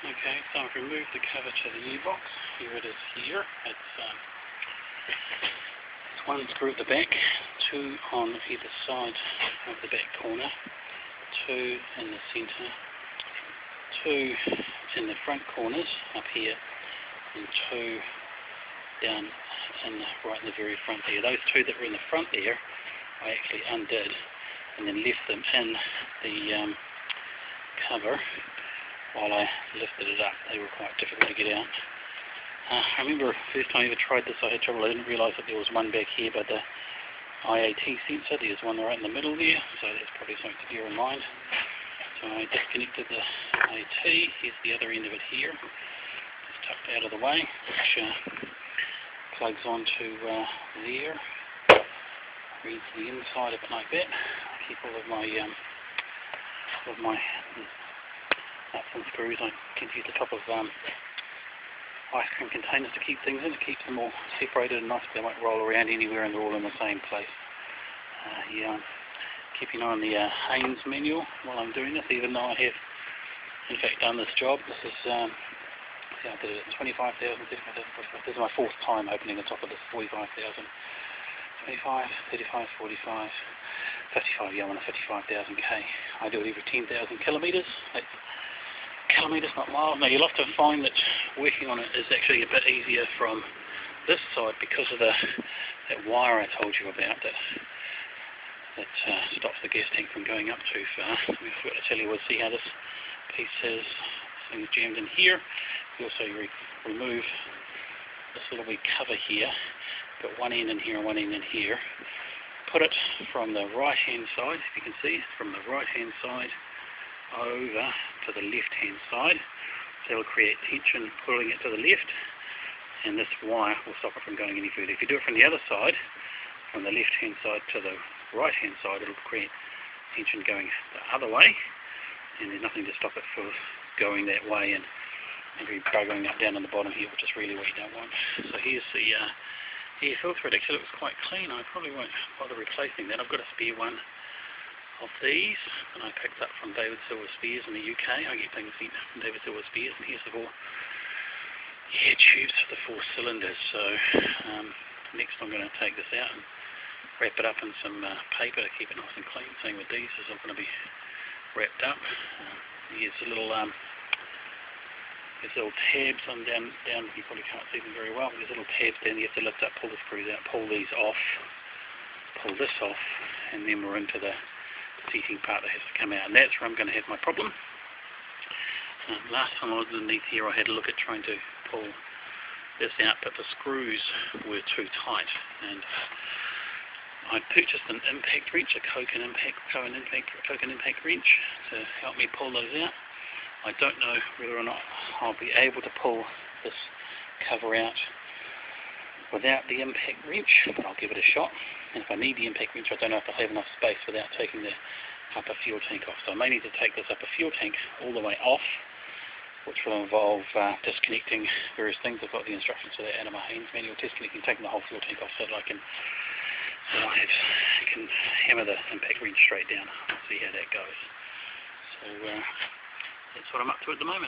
Okay, so I've removed the cover to the U-box. Here it is here. It's one screw at the back, two on either side of the back corner, two in the centre, two in the front corners up here, and two down right in the very front there. Those two that were in the front there, I actually undid and then left them in the cover while I lifted it up. They were quite difficult to get out. I remember the first time I ever tried this I had trouble. I didn't realise that there was one back here by the IAT sensor. There's one right in the middle there, so that's probably something to bear in mind. So I disconnected the AT. Here's the other end of it here. It's tucked out of the way, which plugs onto there. Reads the inside of it like that. I keep all of my nuts and screws. I tend to use the top of ice cream containers to keep things in. It keeps them all separated and nice. They won't roll around anywhere and they're all in the same place. Yeah, I'm keeping an eye on the Haynes manual while I'm doing this, even though I have in fact done this job. This is I did it at 25,000, 35,000, 45,000. This is my fourth time opening the top of this 45,000. 25, 35, 45, 55, yeah, I'm on a 55,000 K. I do it every 10,000 kilometres. That's kilometres, not miles. Now you'll often find that working on it is actually a bit easier from this side because of that wire I told you about that stops the gas tank from going up too far. I forgot to tell you, we'll see how this piece is. This thing's jammed in here. You also remove this little wee cover here. Got one end in here and one end in here. Put it from the right hand side, if you can see, from the right hand side over to the left hand side. So it'll create tension pulling it to the left, and this wire will stop it from going any further. If you do it from the other side, from the left hand side to the right hand side, it'll create tension going the other way, and there's nothing to stop it from going that way and maybe buggering up down on the bottom here, which is really what you don't want. So here's the air filter. It actually looks quite clean. I probably won't bother replacing that. I've got a spare one of these that I picked up from David Silver Spears in the UK. I get things sent from David Silver Spears, and here's the 4 air tubes for the 4 cylinders. So next I'm going to take this out and wrap it up in some paper to keep it nice and clean. Same with these, is all going to be wrapped up. Here's a little there's little tabs on down, you probably can't see them very well, but there's little tabs down. You have to lift up, pull the screws out, pull these off, pull this off, and then we're into the seating part that has to come out, and that's where I'm going to have my problem. Last time I was underneath here, I had a look at trying to pull this out, but the screws were too tight, and I purchased an impact wrench, a Coke and impact wrench to help me pull those out. I don't know whether or not I'll be able to pull this cover out without the impact wrench, but I'll give it a shot. And if I need the impact wrench, I don't know if I'll have enough space without taking the upper fuel tank off. So I may need to take this upper fuel tank all the way off, which will involve disconnecting various things. I've got the instructions for that out of my Haynes manual, disconnecting, taking the whole fuel tank off so that I can hammer the impact wrench straight down. We'll see how that goes. So that's what I'm up to at the moment.